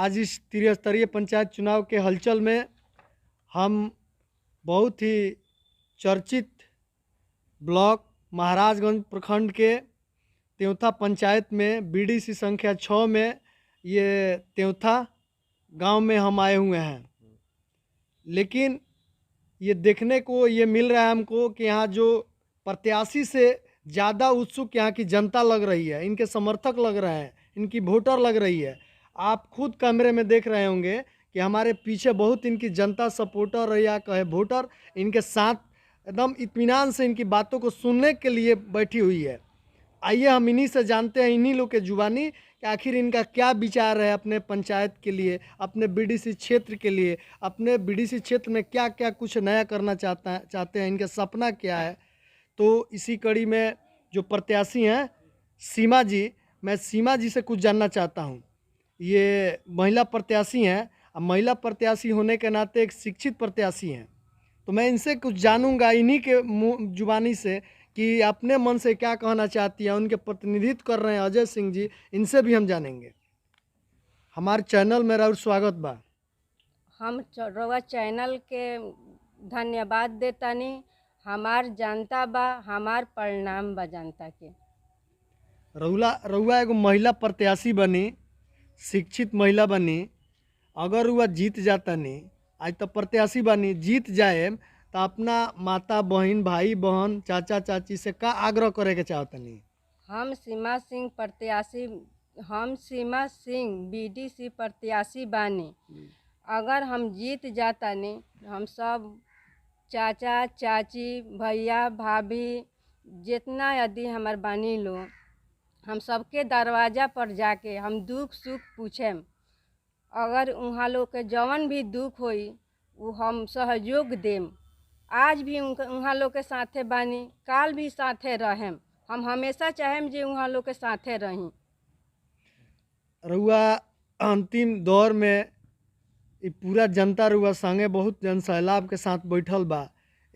आज इस त्रिस्तरीय पंचायत चुनाव के हलचल में हम बहुत ही चर्चित ब्लॉक महाराजगंज प्रखंड के त्योथा पंचायत में बीडीसी संख्या 6 में ये त्योथा गांव में हम आए हुए हैं। लेकिन ये देखने को ये मिल रहा है हमको कि यहाँ जो प्रत्याशी से ज़्यादा उत्सुक यहाँ की जनता लग रही है, इनके समर्थक लग रहे हैं, इनकी वोटर लग रही है। आप खुद कैमरे में देख रहे होंगे कि हमारे पीछे बहुत इनकी जनता सपोर्टर या कहे वोटर इनके साथ एकदम इत्मीनान से इनकी बातों को सुनने के लिए बैठी हुई है। आइए हम इन्हीं से जानते हैं, इन्हीं लोग के जुबानी, कि आखिर इनका क्या विचार है अपने पंचायत के लिए, अपने बीडीसी क्षेत्र के लिए, अपने बीडीसी क्षेत्र में क्या क्या कुछ नया करना चाहते हैं, इनका सपना क्या है। तो इसी कड़ी में जो प्रत्याशी हैं सीमा जी, मैं सीमा जी से कुछ जानना चाहता हूं। ये महिला प्रत्याशी हैं, अब महिला प्रत्याशी होने के नाते एक शिक्षित प्रत्याशी हैं, तो मैं इनसे कुछ जानूंगा इन्हीं के जुबानी से कि अपने मन से क्या कहना चाहती है। उनके प्रतिनिधित्व कर रहे हैं अजय सिंह जी, इनसे भी हम जानेंगे। हमारे चैनल में राउर स्वागत बा। हम रउआ चैनल के धन्यवाद देतानी। हमार जनता बा, हमार परिणाम बा जनता के। रउआ एगो महिला प्रत्याशी बनी, शिक्षित महिला बनी, अगर रुआ जीत जाता नहीं, आज तो प्रत्याशी बनी, जीत जाए तो अपना माता बहन भाई बहन चाचा चाची से का आग्रह करे के चाहता नहीं। हम सीमा सिंह बीडीसी प्रत्याशी बानी। अगर हम जीत जाता नहीं, हम सब चाचा चाची भैया भाभी जितना यदि हमार बानी लो, हम सबके दरवाज़ा पर जाके हम दुख सुख पूछेम। अगर उहाँ लोग के जवन भी दुख होई वो हम सहयोग देम। आज भी उहाँ लोग के साथे बानी, काल भी साथे रहेम। हम हमेशा चाहेम जे उहाँ लोग के साथे रही। रुआ अंतिम दौर में ये पूरा जनता रुआ संगे बहुत जनसैलाब के साथ बैठल बा।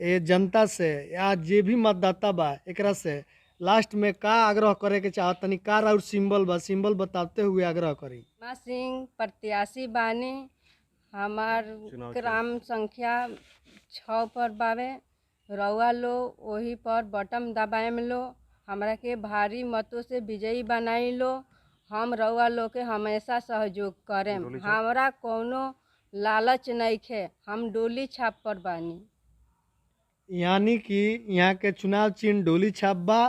ये जनता से या जे भी मतदाता बा एकरा से लास्ट में का आग्रह करे के चाहतनी, का और सिंबल बा, सिंबल बताते हुए आग्रह करी। सीमा सिंह प्रत्याशी बानी, हमार ग्राम संख्या 6 पर बावे। रउआ लो वही पर बटन दबाएम लो, हमरा के भारी मतों से विजयी बनाई लो। हम रउआ लो के हमेशा सहयोग करेम। हमरा कोनो लालच नहीं खे, हम डोली छाप पर बानी। यानी कि यहाँ के चुनाव चिन्ह डोली छाप बा,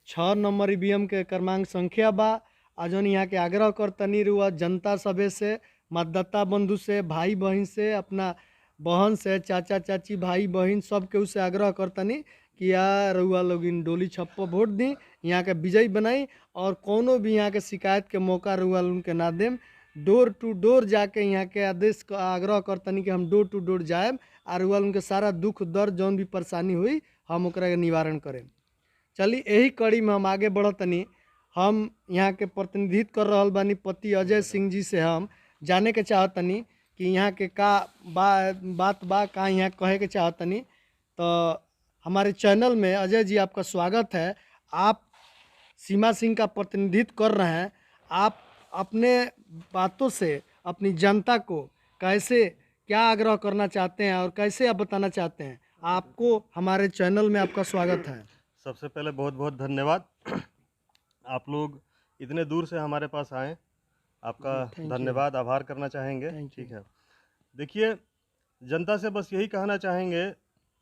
6 नंबर ईवीएम के क्रमांक संख्या बा। जौन यहाँ के आग्रह करतनी रुआ जनता सभे से, मतदाता बंधु से, भाई बहन से, अपना बहन से, चाचा चाची भाई बहन सब के उसे आग्रह करतनी कि यार रुआ लोग इन डोली छाप पर वोट दी, यहाँ के विजयी बनाई, और कोनो भी यहाँ के शिकायत के मौका रुआ उनके ना देम। डोर टू डोर जाके यहाँ के आदेश का आग्रह करतनी कि हम डोर टू डोर जाएम और उनके सारा दुख दर्द जौन भी परेशानी हुई हम ओकरा के निवारण करें। चलिए यही कड़ी में हम आगे बढ़तनी। हम यहाँ के प्रतिनिधित्व कर रहा बानी पति अजय सिंह जी से हम जाने के चाहतनी कि यहाँ के का बात बा का यहाँ कहे के चाहतनी। तो हमारे चैनल में अजय जी आपका स्वागत है। आप सीमा सिंह का प्रतिनिधित्व कर रहे हैं, आप अपने बातों से अपनी जनता को कैसे क्या आग्रह करना चाहते हैं और कैसे आप बताना चाहते हैं। आपको हमारे चैनल में आपका स्वागत है। सबसे पहले बहुत बहुत धन्यवाद। आप लोग इतने दूर से हमारे पास आए, आपका धन्यवाद, आभार करना चाहेंगे। ठीक है, देखिए जनता से बस यही कहना चाहेंगे,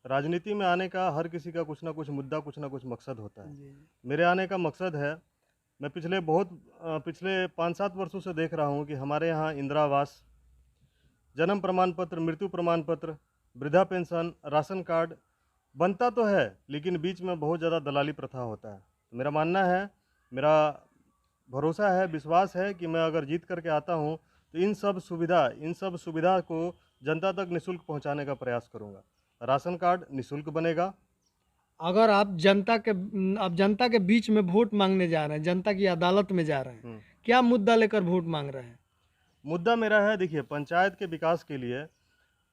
राजनीति में आने का हर किसी का कुछ ना कुछ मुद्दा, कुछ ना कुछ मकसद होता है। मेरे आने का मकसद है, मैं पिछले 5-7 वर्षों से देख रहा हूँ कि हमारे यहाँ इंदिरा आवास, जन्म प्रमाण पत्र, मृत्यु प्रमाण पत्र, वृद्धा पेंशन, राशन कार्ड बनता तो है, लेकिन बीच में बहुत ज़्यादा दलाली प्रथा होता है। तो मेरा मानना है, मेरा भरोसा है, विश्वास है कि मैं अगर जीत करके आता हूँ तो इन सब सुविधा को जनता तक निःशुल्क पहुँचाने का प्रयास करूँगा। राशन कार्ड निःशुल्क बनेगा। अगर आप जनता के बीच में वोट मांगने जा रहे हैं, जनता की अदालत में जा रहे हैं, क्या मुद्दा लेकर वोट मांग रहे हैं? मुद्दा मेरा है, देखिए पंचायत के विकास के लिए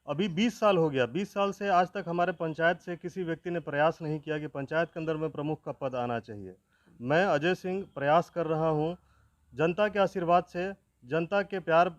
अभी 20 साल हो गया, 20 साल से आज तक हमारे पंचायत से किसी व्यक्ति ने प्रयास नहीं किया कि पंचायत के अंदर में प्रमुख का पद आना चाहिए। मैं अजय सिंह प्रयास कर रहा हूं, जनता के आशीर्वाद से, जनता के प्यार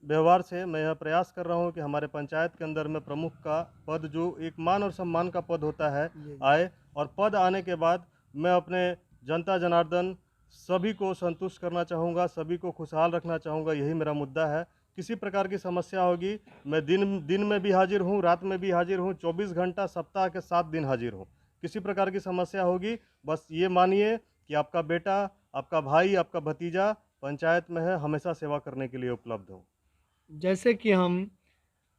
व्यवहार से मैं यह प्रयास कर रहा हूं कि हमारे पंचायत के अंदर में प्रमुख का पद, जो एक मान और सम्मान का पद होता है, आए। और पद आने के बाद मैं अपने जनता जनार्दन सभी को संतुष्ट करना चाहूँगा, सभी को खुशहाल रखना चाहूँगा। यही मेरा मुद्दा है। किसी प्रकार की समस्या होगी, मैं दिन में भी हाजिर हूँ, रात में भी हाजिर हूँ, 24 घंटा सप्ताह के 7 दिन हाजिर हूँ। किसी प्रकार की समस्या होगी, बस ये मानिए कि आपका बेटा, आपका भाई, आपका भतीजा पंचायत में है, हमेशा सेवा करने के लिए उपलब्ध हूँ। जैसे कि हम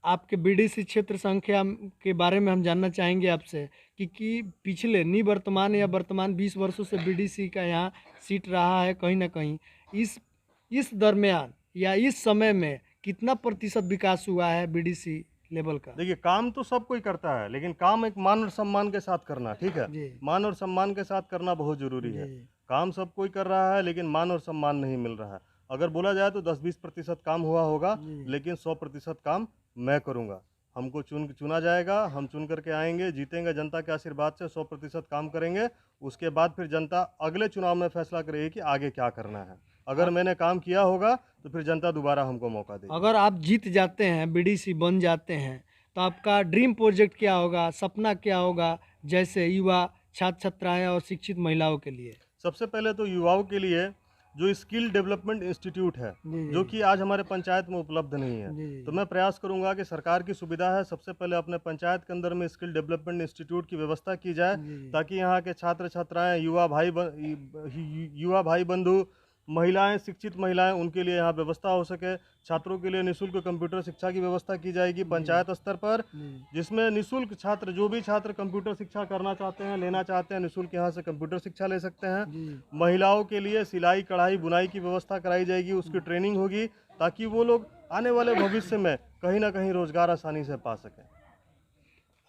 आपके बीडीसी क्षेत्र संख्या के बारे में हम जानना चाहेंगे आपसे कि पिछले निवर्तमान या वर्तमान 20 वर्षों से बीडीसी का यहाँ सीट रहा है कहीं ना कहीं, इस दरमियान या इस समय में कितना प्रतिशत विकास हुआ है बीडीसी लेवल का? देखिए, काम तो सब कोई करता है, लेकिन काम एक मान और सम्मान के साथ करना, ठीक है। जी मान और सम्मान के साथ करना बहुत जरूरी है। जी काम सब कोई कर रहा है, लेकिन मान और सम्मान नहीं मिल रहा है। अगर बोला जाए तो 10-20% काम हुआ होगा, जी लेकिन 100% काम मैं करूंगा। हमको चुना जाएगा, हम चुन करके आएंगे, जीतेंगे जनता के आशीर्वाद से, 100% काम करेंगे। उसके बाद फिर जनता अगले चुनाव में फैसला करेगी कि आगे क्या करना है। अगर मैंने काम किया होगा तो फिर जनता दोबारा हमको मौका देगी। अगर आप जीत जाते हैं, बीडीसी बन जाते हैं, तो आपका ड्रीम प्रोजेक्ट क्या होगा, सपना क्या होगा, जैसे युवा, छात्र छात्राएं और शिक्षित महिलाओं के लिए? सबसे पहले तो युवाओं के लिए जो स्किल डेवलपमेंट इंस्टीट्यूट है, जी जो कि आज हमारे पंचायत में उपलब्ध नहीं है, जी तो मैं प्रयास करूंगा कि सरकार की सुविधा है, सबसे पहले अपने पंचायत के अंदर में स्किल डेवलपमेंट इंस्टीट्यूट की व्यवस्था की जाए, जी ताकि यहाँ के छात्र छात्राएं, युवा भाई बंधु, महिलाएं, शिक्षित महिलाएं, उनके लिए यहाँ व्यवस्था हो सके। छात्रों के लिए निःशुल्क कंप्यूटर शिक्षा की व्यवस्था की जाएगी पंचायत स्तर पर, जी जिसमें निःशुल्क छात्र, जो भी छात्र कंप्यूटर शिक्षा करना चाहते हैं, लेना चाहते हैं, निःशुल्क यहाँ से कंप्यूटर शिक्षा ले सकते हैं। जी महिलाओं के लिए सिलाई, कढ़ाई, बुनाई की व्यवस्था कराई जाएगी, उसकी ट्रेनिंग होगी, ताकि वो लोग आने वाले भविष्य में कहीं ना कहीं रोजगार आसानी से पा सकें।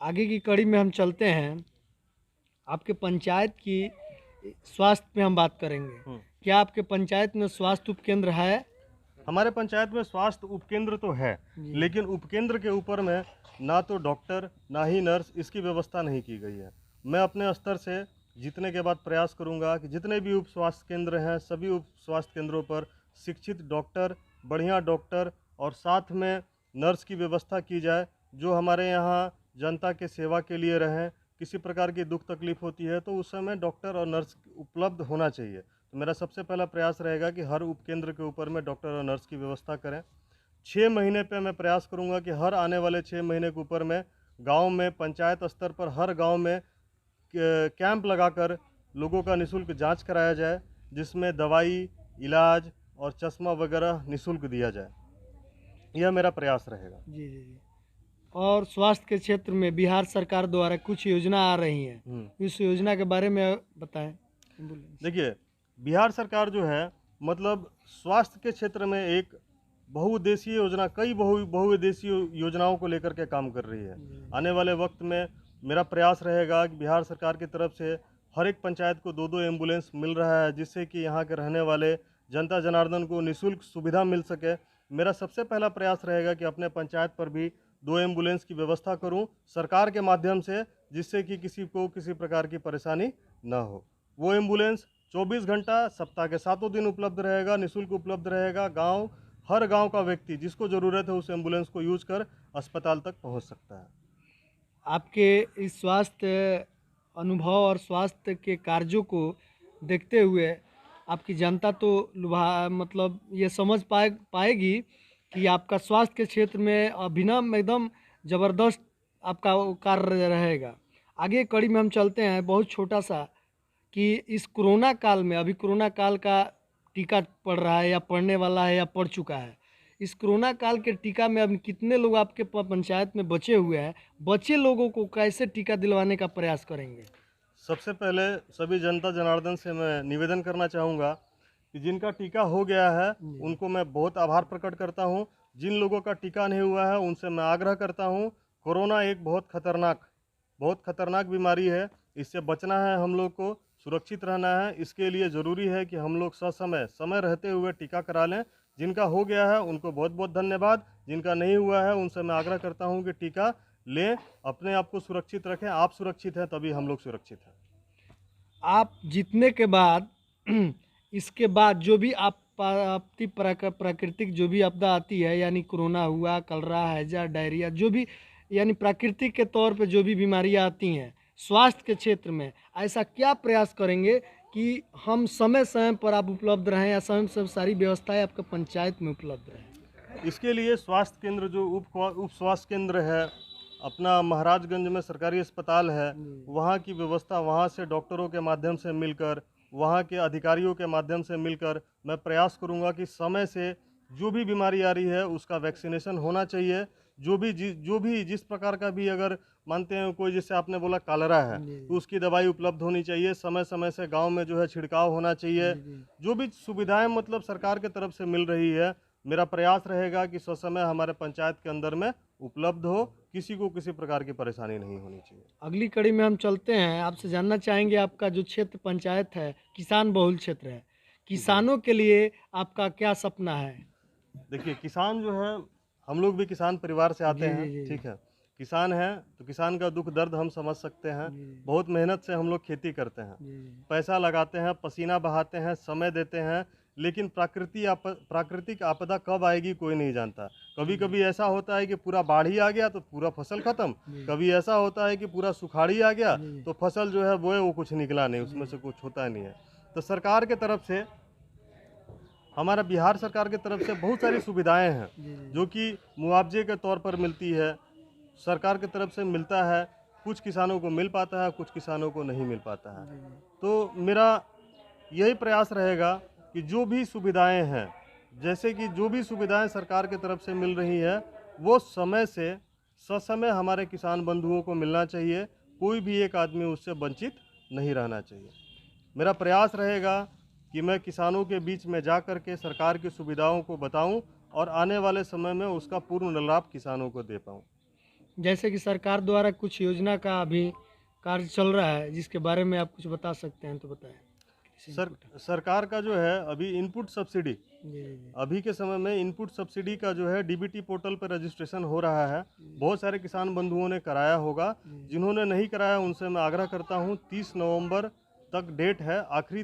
आगे की कड़ी में हम चलते हैं। आपके पंचायत की स्वास्थ्य पे हम बात करेंगे। क्या आपके पंचायत में स्वास्थ्य उपकेंद्र है? हमारे पंचायत में स्वास्थ्य उपकेंद्र तो है, जी। लेकिन उपकेंद्र के ऊपर में ना तो डॉक्टर, ना ही नर्स, इसकी व्यवस्था नहीं की गई है। मैं अपने स्तर से जीतने के बाद प्रयास करूंगा कि जितने भी उप स्वास्थ्य केंद्र हैं, सभी उप स्वास्थ्य केंद्रों पर शिक्षित डॉक्टर, बढ़िया डॉक्टर और साथ में नर्स की व्यवस्था की जाए, जो हमारे यहाँ जनता के सेवा के लिए रहें। किसी प्रकार की दुख तकलीफ होती है तो उस समय डॉक्टर और नर्स उपलब्ध होना चाहिए। तो मेरा सबसे पहला प्रयास रहेगा कि हर उपकेंद्र के ऊपर में डॉक्टर और नर्स की व्यवस्था करें। 6 महीने पे मैं प्रयास करूंगा कि हर आने वाले 6 महीने के ऊपर में गांव में, पंचायत स्तर पर हर गांव में कैंप लगाकर लोगों का निःशुल्क जांच कराया जाए, जिसमें दवाई, इलाज और चश्मा वगैरह निःशुल्क दिया जाए। यह मेरा प्रयास रहेगा। जी जी जी। और स्वास्थ्य के क्षेत्र में बिहार सरकार द्वारा कुछ योजना आ रही हैं, इस योजना के बारे में बताएं। देखिए, बिहार सरकार जो है, मतलब स्वास्थ्य के क्षेत्र में एक बहुउद्देशीय योजना, कई बहुउद्देशीय योजनाओं को लेकर के काम कर रही है। आने वाले वक्त में मेरा प्रयास रहेगा कि बिहार सरकार की तरफ से हर एक पंचायत को 2-2 एम्बुलेंस मिल रहा है, जिससे कि यहाँ के रहने वाले जनता जनार्दन को निःशुल्क सुविधा मिल सके। मेरा सबसे पहला प्रयास रहेगा कि अपने पंचायत पर भी 2 एम्बुलेंस की व्यवस्था करूँ सरकार के माध्यम से, जिससे कि किसी को किसी प्रकार की परेशानी ना हो। वो एम्बुलेंस 24 घंटा सप्ताह के 7 दिन उपलब्ध रहेगा, निःशुल्क उपलब्ध रहेगा। हर गांव का व्यक्ति जिसको ज़रूरत है उस एम्बुलेंस को यूज कर अस्पताल तक पहुंच सकता है। आपके इस स्वास्थ्य अनुभव और स्वास्थ्य के कार्यों को देखते हुए आपकी जनता तो मतलब ये समझ पाएगी कि आपका स्वास्थ्य के क्षेत्र में अभिनव एकदम ज़बरदस्त आपका वो कार्य रहेगा। आगे कड़ी में हम चलते हैं, बहुत छोटा सा, कि इस कोरोना काल में, अभी कोरोना काल का टीका पड़ रहा है या पड़ने वाला है या पड़ चुका है, इस कोरोना काल के टीका में अब कितने लोग आपके पंचायत में बचे हुए हैं? बचे लोगों को कैसे टीका दिलवाने का प्रयास करेंगे? सबसे पहले सभी जनता जनार्दन से मैं निवेदन करना चाहूँगा कि जिनका टीका हो गया है उनको मैं बहुत आभार प्रकट करता हूँ। जिन लोगों का टीका नहीं हुआ है उनसे मैं आग्रह करता हूँ, कोरोना एक बहुत खतरनाक बीमारी है। इससे बचना है, हम लोग को सुरक्षित रहना है। इसके लिए ज़रूरी है कि हम लोग समय रहते हुए टीका करा लें। जिनका हो गया है उनको बहुत बहुत धन्यवाद, जिनका नहीं हुआ है उनसे मैं आग्रह करता हूँ कि टीका लें, अपने आप को सुरक्षित रखें। आप सुरक्षित हैं तभी हम लोग सुरक्षित हैं। आप जीतने के बाद इसके बाद जो भी आप प्राकृतिक जो भी आपदा आती है, यानी कोरोना हुआ, कलरा, हैजा, डायरिया, जो भी यानी प्राकृतिक के तौर पे जो भी बीमारियां आती हैं स्वास्थ्य के क्षेत्र में, ऐसा क्या प्रयास करेंगे कि हम समय समय पर आप उपलब्ध रहें या समय समय सारी व्यवस्थाएं आपके पंचायत में उपलब्ध रहें? इसके लिए स्वास्थ्य केंद्र जो उप स्वास्थ्य केंद्र है, अपना महाराजगंज में सरकारी अस्पताल है, वहाँ की व्यवस्था, वहाँ से डॉक्टरों के माध्यम से मिलकर, वहाँ के अधिकारियों के माध्यम से मिलकर मैं प्रयास करूँगा कि समय से जो भी बीमारी आ रही है उसका वैक्सीनेशन होना चाहिए। जो भी जिस प्रकार का भी, अगर मानते हैं कोई, जैसे आपने बोला कालरा है, तो उसकी दवाई उपलब्ध होनी चाहिए। समय समय से गांव में जो है छिड़काव होना चाहिए। जो भी सुविधाएं मतलब सरकार की तरफ से मिल रही है, मेरा प्रयास रहेगा कि ससमय हमारे पंचायत के अंदर में उपलब्ध हो, किसी को किसी प्रकार की परेशानी नहीं होनी चाहिए। अगली कड़ी में हम चलते हैं, आपसे जानना चाहेंगे आपका जो क्षेत्र पंचायत है किसान बहुल क्षेत्र है, किसानों के लिए आपका क्या सपना है? देखिए, किसान जो है, हम लोग भी किसान परिवार से आते जी, हैं, जी, जी। ठीक है। किसान हैं तो किसान का दुख दर्द हम समझ सकते हैं। जी। बहुत मेहनत से हम लोग खेती करते हैं, पैसा लगाते हैं, पसीना बहाते हैं, समय देते हैं, लेकिन प्राकृतिक आपदा कब आएगी कोई नहीं जानता। कभी कभी ऐसा होता है कि पूरा बाढ़ ही आ गया तो पूरा फसल खत्म, कभी ऐसा होता है कि पूरा सुखाड़ी आ गया तो फसल जो है बोए वो कुछ निकला नहीं, उसमें से कुछ होता नहीं है। तो सरकार के तरफ से, हमारा बिहार सरकार की तरफ से बहुत सारी सुविधाएं हैं जो कि मुआवजे के तौर पर मिलती है, सरकार की तरफ से मिलता है। कुछ किसानों को मिल पाता है, कुछ किसानों को नहीं मिल पाता है। तो मेरा यही प्रयास रहेगा कि जो भी सुविधाएं हैं, जैसे कि जो भी सुविधाएं सरकार की तरफ से मिल रही है, वो समय से ससमय हमारे किसान बंधुओं को मिलना चाहिए। कोई भी एक आदमी उससे वंचित नहीं रहना चाहिए। मेरा प्रयास रहेगा कि मैं किसानों के बीच में जा कर के सरकार की सुविधाओं को बताऊं और आने वाले समय में उसका पूर्ण लाभ किसानों को दे पाऊं। जैसे कि सरकार द्वारा कुछ योजना का अभी कार्य चल रहा है, जिसके बारे में आप कुछ बता सकते हैं तो बताएं। सरकार का जो है अभी इनपुट सब्सिडी, जी। अभी के समय में इनपुट सब्सिडी का जो है डीबीटी पोर्टल पर रजिस्ट्रेशन हो रहा है। बहुत सारे किसान बंधुओं ने कराया होगा, जिन्होंने नहीं कराया उनसे मैं आग्रह करता हूं, 30 नवंबर तक डेट है, आखिरी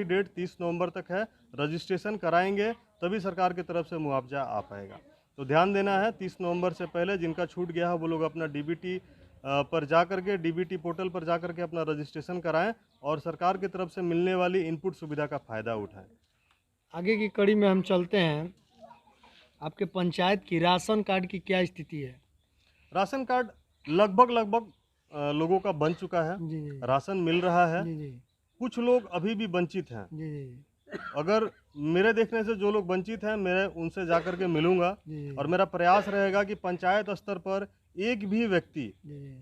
डेट 30 नवंबर तक है। रजिस्ट्रेशन कराएंगे तभी सरकार की तरफ से मुआवजा आ पाएगा। तो ध्यान देना है, 30 नवंबर से पहले जिनका छूट गया है वो लोग अपना डीबीटी पर जा करके, डीबीटी पोर्टल पर जा करके अपना रजिस्ट्रेशन कराएं और सरकार की तरफ से मिलने वाली इनपुट सुविधा का फ़ायदा उठाएं। आगे की कड़ी में हम चलते हैं, आपके पंचायत की राशन कार्ड की क्या स्थिति है? राशन कार्ड लगभग लोगों का बन चुका है। जी। राशन मिल रहा है। जी। कुछ लोग अभी भी वंचित हैं। जी। अगर मेरे देखने से जो लोग वंचित हैं, मैं उनसे जा कर के मिलूंगा और मेरा प्रयास रहेगा कि पंचायत स्तर पर एक भी व्यक्ति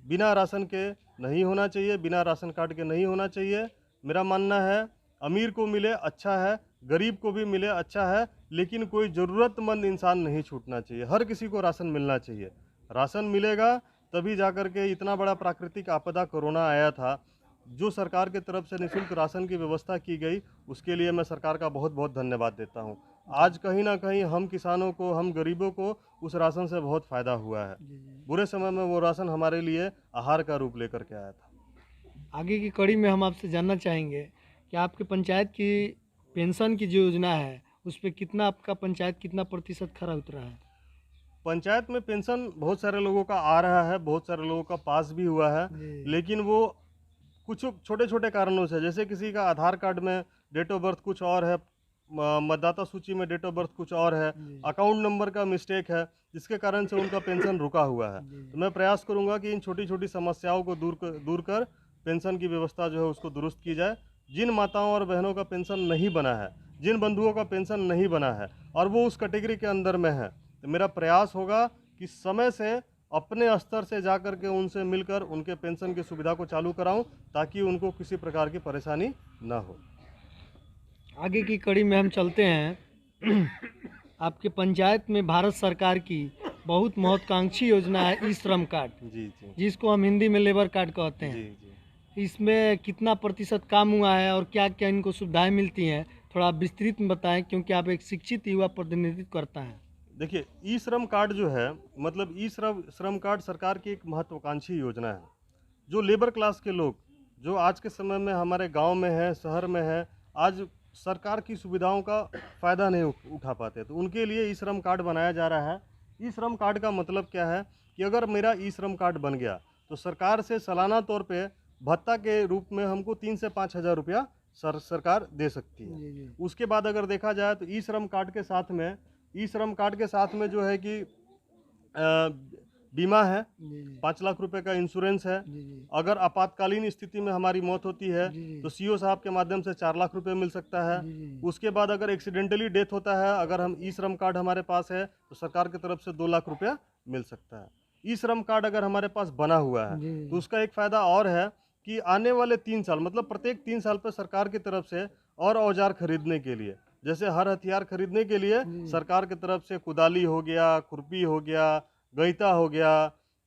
बिना राशन के नहीं होना चाहिए, बिना राशन कार्ड के नहीं होना चाहिए। मेरा मानना है अमीर को मिले अच्छा है, गरीब को भी मिले अच्छा है, लेकिन कोई ज़रूरतमंद इंसान नहीं छूटना चाहिए। हर किसी को राशन मिलना चाहिए। राशन मिलेगा तभी जा कर के, इतना बड़ा प्राकृतिक आपदा कोरोना आया था, जो सरकार की तरफ से निःशुल्क राशन की व्यवस्था की गई, उसके लिए मैं सरकार का बहुत बहुत धन्यवाद देता हूं। आज कहीं ना कहीं हम किसानों को, हम गरीबों को उस राशन से बहुत फ़ायदा हुआ है। बुरे समय में वो राशन हमारे लिए आहार का रूप लेकर के आया था। आगे की कड़ी में हम आपसे जानना चाहेंगे कि आपके पंचायत की पेंशन की जो योजना है उस पर कितना, आपका पंचायत कितना प्रतिशत खरा उतरा है? पंचायत में पेंशन बहुत सारे लोगों का आ रहा है, बहुत सारे लोगों का पास भी हुआ है, लेकिन वो कुछ छोटे छोटे कारणों से, जैसे किसी का आधार कार्ड में डेट ऑफ बर्थ कुछ और है, मतदाता सूची में डेट ऑफ बर्थ कुछ और है, अकाउंट नंबर का मिस्टेक है, जिसके कारण से उनका पेंशन रुका हुआ है। तो मैं प्रयास करूंगा कि इन छोटी छोटी समस्याओं को दूर कर पेंशन की व्यवस्था जो है उसको दुरुस्त की जाए। जिन माताओं और बहनों का पेंशन नहीं बना है, जिन बंधुओं का पेंशन नहीं बना है और वो उस कैटेगरी के अंदर में है, तो मेरा प्रयास होगा कि समय से अपने स्तर से जा कर के उनसे मिलकर उनके पेंशन की सुविधा को चालू कराऊं, ताकि उनको किसी प्रकार की परेशानी ना हो। आगे की कड़ी में हम चलते हैं, आपके पंचायत में भारत सरकार की बहुत महत्वाकांक्षी योजना है ई श्रम कार्ड, जी, जिसको हम हिंदी में लेबर कार्ड कहते हैं। इसमें कितना प्रतिशत काम हुआ है और क्या क्या इनको सुविधाएं मिलती हैं, थोड़ा विस्तृत में बताएं, क्योंकि आप एक शिक्षित युवा प्रतिनिधित्व करता है। देखिए, ई श्रम कार्ड जो है, मतलब ई श्रम कार्ड सरकार की एक महत्वाकांक्षी योजना है। जो लेबर क्लास के लोग जो आज के समय में हमारे गांव में है, शहर में है, आज सरकार की सुविधाओं का फ़ायदा नहीं उठा पाते, तो उनके लिए ई श्रम कार्ड बनाया जा रहा है। ई श्रम कार्ड का मतलब क्या है कि अगर मेरा ई श्रम कार्ड बन गया तो सरकार से सालाना तौर पे भत्ता के रूप में हमको 3 से 5 हज़ार रुपया सरकार दे सकती है। जी जी उसके बाद अगर देखा जाए तो ई श्रम कार्ड के साथ में जो है कि बीमा है, जी जी 5 लाख रुपए का इंश्योरेंस है। जी जी अगर आपातकालीन स्थिति में हमारी मौत होती है जी जी तो सीओ साहब के माध्यम से 4 लाख रुपए मिल सकता है। जी जी उसके बाद अगर एक्सीडेंटली डेथ होता है, अगर हम ई श्रम कार्ड हमारे पास है तो सरकार की तरफ से 2 लाख रुपया मिल सकता है। ई श्रम कार्ड अगर हमारे पास बना हुआ है जी तो उसका एक फ़ायदा और है कि आने वाले 3 साल, मतलब प्रत्येक 3 साल पर सरकार की तरफ से और औजार खरीदने के लिए, जैसे हर हथियार खरीदने के लिए जी। सरकार की तरफ से कुदाली हो गया, खुरपी हो गया, गईता हो गया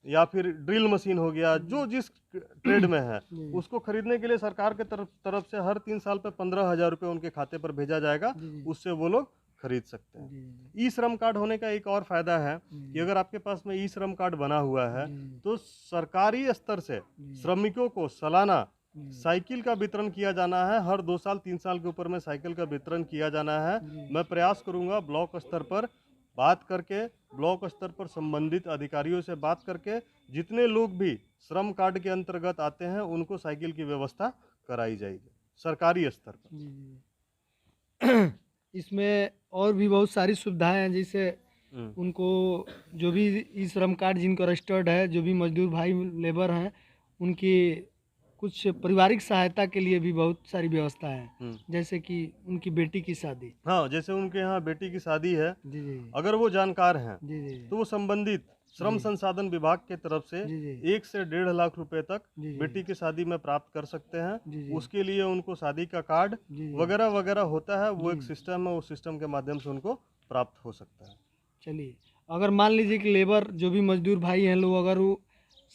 या फिर ड्रिल मशीन हो गया, जो जिस ट्रेड में है जी उसको खरीदने के लिए सरकार के तरफ से हर 3 साल पे 15,000 रुपये उनके खाते पर भेजा जाएगा। जी उससे वो लोग खरीद सकते हैं। जी ई श्रम कार्ड होने का एक और फायदा है कि अगर आपके पास में ई श्रम कार्ड बना हुआ है जी तो सरकारी स्तर से जी श्रमिकों को सालाना जी साइकिल का वितरण किया जाना है। हर 2 साल 3 साल के ऊपर में साइकिल का वितरण किया जाना है। जी मैं प्रयास करूंगा ब्लॉक स्तर पर बात करके, ब्लॉक स्तर पर संबंधित अधिकारियों से बात करके जितने लोग भी श्रम कार्ड के अंतर्गत आते हैं उनको साइकिल की व्यवस्था कराई जाएगी सरकारी स्तर पर। जी इसमें और भी बहुत सारी सुविधाएं हैं, जैसे उनको जो भी ई श्रम कार्ड जिनको रजिस्टर्ड है, जो भी मजदूर भाई लेबर हैं, उनकी कुछ पारिवारिक सहायता के लिए भी बहुत सारी व्यवस्था है, जैसे कि उनकी बेटी की शादी। हाँ, जैसे उनके यहाँ बेटी की शादी है, जी जी अगर वो जानकार हैं जी जी तो वो संबंधित श्रम संसाधन विभाग के तरफ से जी जी 1 से 1.5 लाख रुपए तक जी जी बेटी की शादी में प्राप्त कर सकते हैं। जी जी उसके लिए उनको शादी का कार्ड जी जी वगैरह वगैरह होता है, वो एक जी। सिस्टम है, उस सिस्टम के माध्यम से उनको प्राप्त हो सकता है। चलिए, अगर मान लीजिए कि लेबर जो भी मजदूर भाई हैं लोग, अगर वो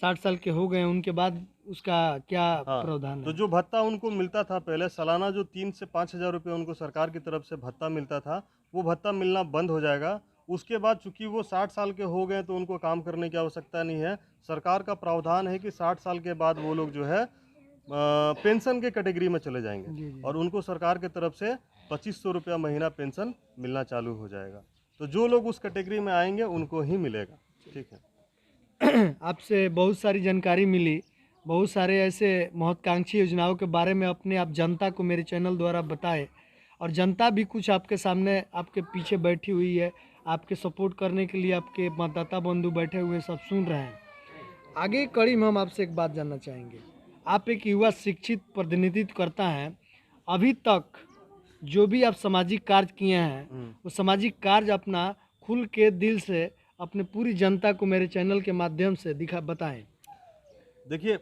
60 साल के हो गए, उनके बाद उसका क्या हाँ, प्रावधान तो है? जो भत्ता उनको मिलता था पहले सालाना, जो 3 से 5 हज़ार रुपये उनको सरकार की तरफ से भत्ता मिलता था, वो भत्ता मिलना बंद हो जाएगा। उसके बाद चूंकि वो 60 साल के हो गए तो उनको काम करने की आवश्यकता नहीं है। सरकार का प्रावधान है कि 60 साल के बाद वो लोग जो है पेंशन के कैटेगरी में चले जाएंगे जी जी और उनको सरकार की तरफ से 2500 रुपया महीना पेंशन मिलना चालू हो जाएगा। तो जो लोग उस कैटेगरी में आएंगे उनको ही मिलेगा। ठीक है। आपसे बहुत सारी जानकारी मिली, बहुत सारे ऐसे महत्वाकांक्षी योजनाओं के बारे में अपने आप जनता को मेरे चैनल द्वारा बताए, और जनता भी कुछ आपके सामने, आपके पीछे बैठी हुई है, आपके सपोर्ट करने के लिए आपके मतदाता बंधु बैठे हुए सब सुन रहे हैं। आगे की कड़ी में हम आपसे एक बात जानना चाहेंगे। आप एक युवा शिक्षित प्रतिनिधित्व करता हैं, अभी तक जो भी आप सामाजिक कार्य किए हैं, वो सामाजिक कार्य अपना खुल के दिल से अपने पूरी जनता को मेरे चैनल के माध्यम से बताएं। देखिए,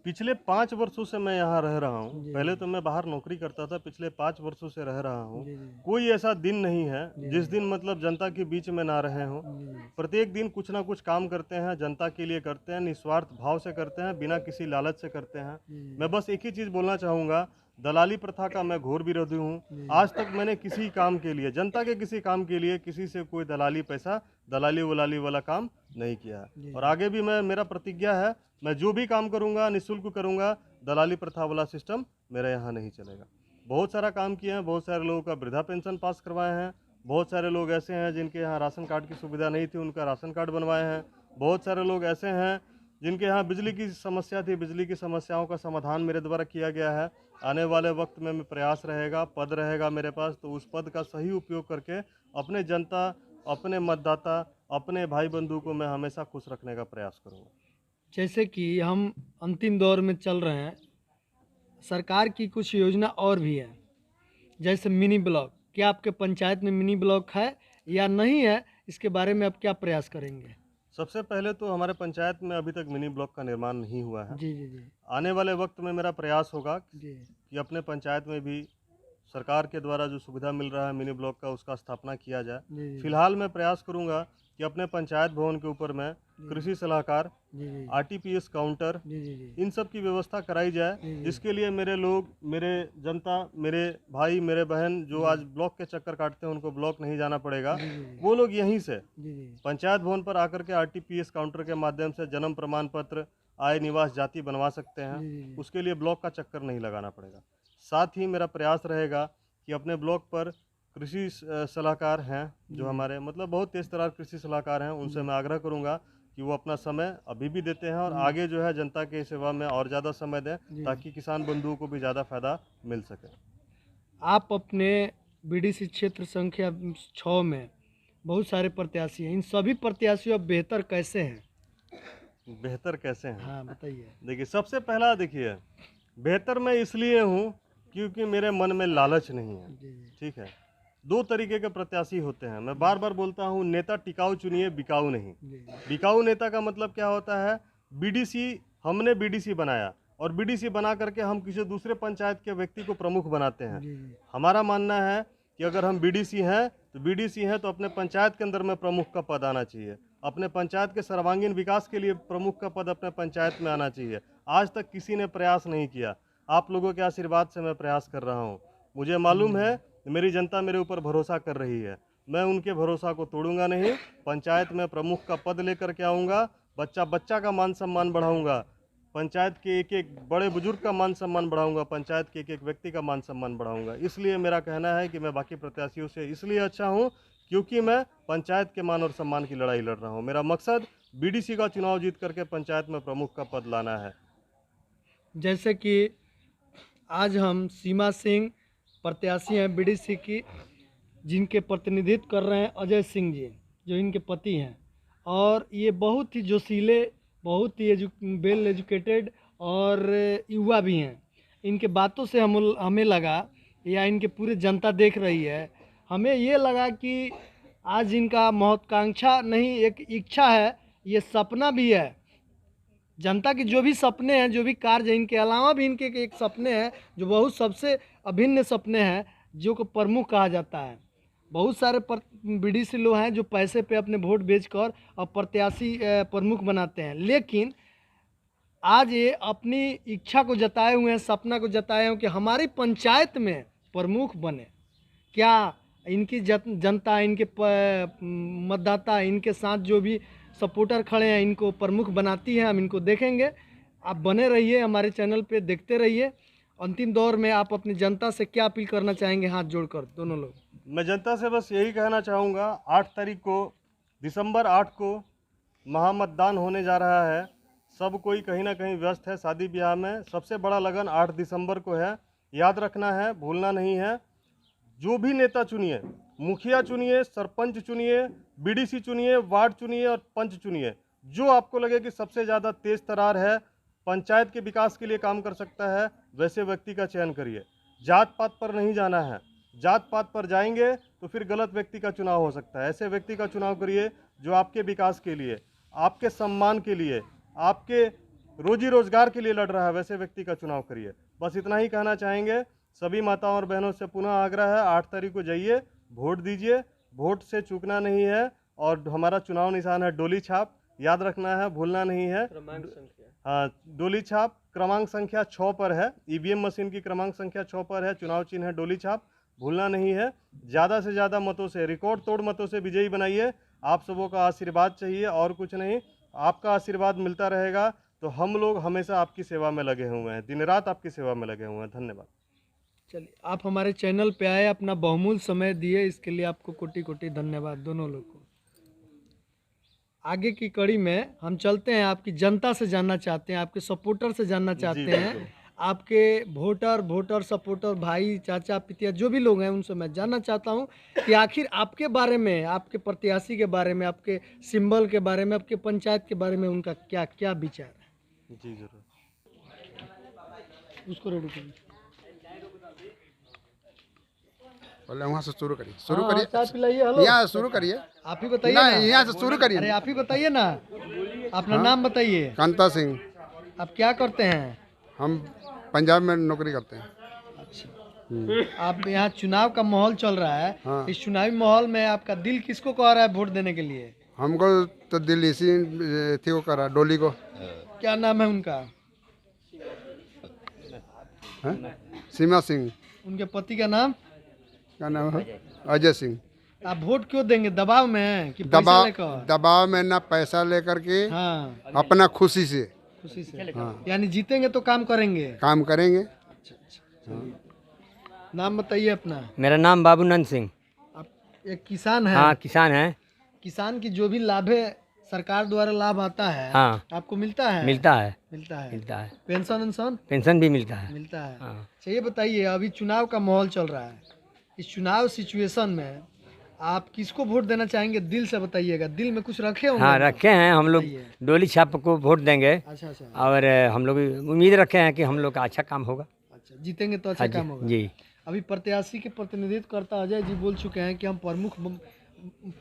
पिछले 5 वर्षों से मैं यहाँ रह रहा हूँ। जी। पहले तो मैं बाहर नौकरी करता था, पिछले 5 वर्षों से रह रहा हूँ। जी जी कोई ऐसा दिन नहीं है जिस दिन मतलब जनता के बीच में ना रहे हों। जी जी प्रत्येक दिन कुछ ना कुछ काम करते हैं, जनता के लिए करते हैं, निस्वार्थ भाव से करते हैं, बिना किसी लालच से करते हैं। जी मैं बस एक ही चीज़ बोलना चाहूँगा, दलाली प्रथा का मैं घोर विरोधी हूँ। जी। आज तक मैंने किसी काम के लिए, जनता के किसी काम के लिए किसी से कोई दलाली वलाली वाला काम नहीं किया जी। है। और आगे भी मेरा प्रतिज्ञा है, मैं जो भी काम करूँगा निःशुल्क करूँगा, दलाली प्रथा वाला सिस्टम मेरे यहाँ नहीं चलेगा। बहुत सारा काम किए हैं, बहुत सारे लोगों का वृद्धा पेंशन पास करवाए हैं, बहुत सारे लोग ऐसे हैं जिनके यहाँ राशन कार्ड की सुविधा नहीं थी, उनका राशन कार्ड बनवाए हैं। बहुत सारे लोग ऐसे हैं जिनके यहाँ बिजली की समस्या थी, बिजली की समस्याओं का समाधान मेरे द्वारा किया गया है। आने वाले वक्त में प्रयास रहेगा, पद रहेगा मेरे पास, तो उस पद का सही उपयोग करके अपने जनता, अपने मतदाता, अपने भाई बंधु को मैं हमेशा खुश रखने का प्रयास करूँगा। जैसे कि हम अंतिम दौर में चल रहे हैं, सरकार की कुछ योजना और भी है, जैसे मिनी ब्लॉक। क्या आपके पंचायत में मिनी ब्लॉक है या नहीं है, इसके बारे में आप क्या प्रयास करेंगे? सबसे पहले तो हमारे पंचायत में अभी तक मिनी ब्लॉक का निर्माण नहीं हुआ है। जी जी जी आने वाले वक्त में मेरा प्रयास होगा जी कि अपने पंचायत में भी सरकार के द्वारा जो सुविधा मिल रहा है मिनी ब्लॉक का, उसका स्थापना किया जाए। जी जी फिलहाल मैं प्रयास करूंगा कि अपने पंचायत भवन के ऊपर में कृषि सलाहकार, जी जी आरटीपीएस काउंटर, जी जी जी इन सब की व्यवस्था कराई जाए, जी। जिसके लिए मेरे लोग, मेरे जनता, मेरे भाई, मेरे बहन जो आज ब्लॉक के चक्कर काटते हैं उनको ब्लॉक नहीं जाना पड़ेगा। जी जी वो लोग यहीं से जी जी पंचायत भवन पर आकर के आरटीपीएस काउंटर के माध्यम से जन्म प्रमाण पत्र, आय, निवास, जाति बनवा सकते हैं। जी। उसके लिए ब्लॉक का चक्कर नहीं लगाना पड़ेगा। साथ ही मेरा प्रयास रहेगा कि अपने ब्लॉक पर कृषि सलाहकार हैं जो हमारे मतलब बहुत तेज तर्रार कृषि सलाहकार हैं, उनसे मैं आग्रह करूंगा कि वो अपना समय अभी भी देते हैं और आगे जो है जनता के सेवा में और ज़्यादा समय दें ताकि किसान बंधुओं को भी ज़्यादा फायदा मिल सके। आप अपने बीडीसी क्षेत्र संख्या 6 में बहुत सारे प्रत्याशी हैं, इन सभी प्रत्याशियों अब बेहतर कैसे हैं? बेहतर कैसे हैं? हाँ बताइए। देखिए, सबसे पहला देखिए, बेहतर मैं इसलिए हूँ क्योंकि मेरे मन में लालच नहीं है। जी जी ठीक है, दो तरीके के प्रत्याशी होते हैं। मैं बार बार बोलता हूँ, नेता टिकाऊ चुनिए, बिकाऊ नहीं। जी जी बिकाऊ नेता का मतलब क्या होता है? बीडीसी, हमने बीडीसी बनाया और बीडीसी बना करके हम किसी दूसरे पंचायत के व्यक्ति को प्रमुख बनाते हैं। जी जी हमारा मानना है कि अगर हम बीडीसी हैं तो अपने पंचायत के अंदर में प्रमुख का पद आना चाहिए। अपने पंचायत के सर्वांगीण विकास के लिए प्रमुख का पद अपने पंचायत में आना चाहिए। आज तक किसी ने प्रयास नहीं किया। आप लोगों के आशीर्वाद से मैं प्रयास कर रहा हूँ। मुझे मालूम है मेरी जनता मेरे ऊपर भरोसा कर रही है। मैं उनके भरोसा को तोड़ूंगा नहीं। पंचायत में प्रमुख का पद लेकर के आऊँगा। बच्चा बच्चा का मान सम्मान बढ़ाऊंगा। पंचायत के एक एक बड़े बुजुर्ग का मान सम्मान बढ़ाऊंगा। पंचायत के एक एक व्यक्ति का मान सम्मान बढ़ाऊंगा। इसलिए मेरा कहना है कि मैं बाकी प्रत्याशियों से इसलिए अच्छा हूं क्योंकि मैं पंचायत के मान और सम्मान की लड़ाई लड़ रहा हूं। मेरा मकसद बीडीसी का चुनाव जीत करके पंचायत में प्रमुख का पद लाना है। जैसे कि आज हम सीमा सिंह प्रत्याशी हैं बीडीसी की, जिनके प्रतिनिधित्व कर रहे हैं अजय सिंह जी, जो इनके पति हैं, और ये बहुत ही जोशीले, बहुत ही वेल एजुकेटेड और युवा भी हैं। इनके बातों से हमें लगा, या इनके पूरे जनता देख रही है, हमें ये लगा कि आज इनका महत्वाकांक्षा नहीं, एक इच्छा है, ये सपना भी है। जनता के जो भी सपने हैं, जो भी कार्य हैं, इनके अलावा भी इनके एक सपने हैं जो बहुत सबसे अभिन्न सपने हैं, जो को प्रमुख कहा जाता है। बहुत सारे बीडीसी लोग हैं जो पैसे पे अपने वोट बेचकर और प्रत्याशी प्रमुख बनाते हैं, लेकिन आज ये अपनी इच्छा को जताए हुए हैं, सपना को जताए हुए कि हमारी पंचायत में प्रमुख बने। क्या इनकी जनता, इनके मतदाता, इनके साथ जो भी सपोर्टर खड़े हैं, इनको प्रमुख बनाती है? हम इनको देखेंगे। आप बने रहिए हमारे चैनल पे, देखते रहिए। अंतिम दौर में आप अपनी जनता से क्या अपील करना चाहेंगे, हाथ जोड़कर दोनों लोग? मैं जनता से बस यही कहना चाहूँगा, 8 तारीख को, दिसंबर 8 को महामतदान होने जा रहा है। सब कोई कहीं ना कहीं व्यस्त है शादी ब्याह में। सबसे बड़ा लगन 8 दिसंबर को है। याद रखना है, भूलना नहीं है। जो भी नेता चुनिए, मुखिया चुनिए, सरपंच चुनिए, बीडीसी चुनिए, वार्ड चुनिए और पंच चुनिए, जो आपको लगे कि सबसे ज़्यादा तेज तर्रार है, पंचायत के विकास के लिए काम कर सकता है, वैसे व्यक्ति का चयन करिए। जात पात पर नहीं जाना है। जात पात पर जाएंगे तो फिर गलत व्यक्ति का चुनाव हो सकता है। ऐसे व्यक्ति का चुनाव करिए जो आपके विकास के लिए, आपके सम्मान के लिए, आपके रोजी रोजगार के लिए लड़ रहा है, वैसे व्यक्ति का चुनाव करिए। बस इतना ही कहना चाहेंगे। सभी माताओं और बहनों से पुनः आग्रह है, 8 तारीख को जाइए, वोट दीजिए। वोट से चूकना नहीं है। और हमारा चुनाव निशान है डोली छाप, याद रखना है, भूलना नहीं है। हाँ, डोली छाप क्रमांक संख्या 6 पर है। ईवीएम मशीन की क्रमांक संख्या 6 पर है। चुनाव चिन्ह है डोली छाप, भूलना नहीं है। ज़्यादा से ज़्यादा मतों से, रिकॉर्ड तोड़ मतों से विजयी बनाइए। आप सबों का आशीर्वाद चाहिए और कुछ नहीं। आपका आशीर्वाद मिलता रहेगा तो हम लोग हमेशा आपकी सेवा में लगे हुए हैं, दिन रात आपकी सेवा में लगे हुए हैं। धन्यवाद। चलिए, आप हमारे चैनल पे आए, अपना बहुमूल्य समय दिए, इसके लिए आपको कोटि कोटि धन्यवाद दोनों लोग को। आगे की कड़ी में हम चलते हैं, आपकी जनता से जानना चाहते हैं, आपके सपोर्टर से जानना चाहते हैं, आपके वोटर सपोर्टर भाई, चाचा, पितिया, जो भी लोग हैं, उनसे मैं जानना चाहता हूं कि आखिर आपके बारे में, आपके प्रत्याशी के बारे में, आपके सिंबल के बारे में, आपके पंचायत के बारे में उनका क्या क्या विचार है। जी जरूर। उसको रेडी करिए, बोले वहाँ से शुरू करिए, शुरू करिए, चाय पिलाइए। हेलो, यहाँ शुरू करिए, आप ही बताइए ना, यहाँ से शुरू करिए। अरे आप ही बताइए ना, अपना नाम बताइए। कांता सिंह। आप क्या करते हैं? हम पंजाब में नौकरी करते हैं। अच्छा, आप यहाँ चुनाव का माहौल चल रहा है। हाँ। इस चुनावी माहौल में आपका दिल किसको कह रहा है वोट देने के लिए? हमको तो दिल इसी थी वो करा, डोली को। क्या नाम है उनका? सीमा सिंह। उनके पति का नाम? क्या नाम है? अजय सिंह। आप वोट क्यों देंगे? दबाव में हैं कि पैसा लेकर? दबाव में ना, पैसा लेकर के, हाँ, अपना खुशी से। खुशी से। हाँ। यानी जीतेंगे तो काम करेंगे। काम करेंगे। अच्छा अच्छा, नाम बताइए अपना। मेरा नाम बाबूनंद सिंह। आप एक किसान है? हाँ, किसान है। किसान की जो भी लाभ है सरकार द्वारा लाभ आता है, हाँ, आपको मिलता है? मिलता है। मिलता है। मिलता है। पेंशन वेंशन पेंशन भी मिलता है। मिलता है। हाँ। अच्छा ये बताइए, अभी चुनाव का माहौल चल रहा है, इस चुनाव सिचुएशन में आप किसको वोट देना चाहेंगे? दिल से बताइएगा, दिल में कुछ रखे होंगे? हाँ, रखे हैं हम लोग। बताइए। डोली छाप को वोट देंगे। अच्छा अच्छा और हम लोग उम्मीद रखे हैं कि हम लोग का अच्छा काम होगा। अच्छा, जीतेंगे तो अच्छा हाँ जी, काम होगा। जी। अभी प्रत्याशी के प्रतिनिधित्व करता अजय जी बोल चुके हैं कि हम प्रमुख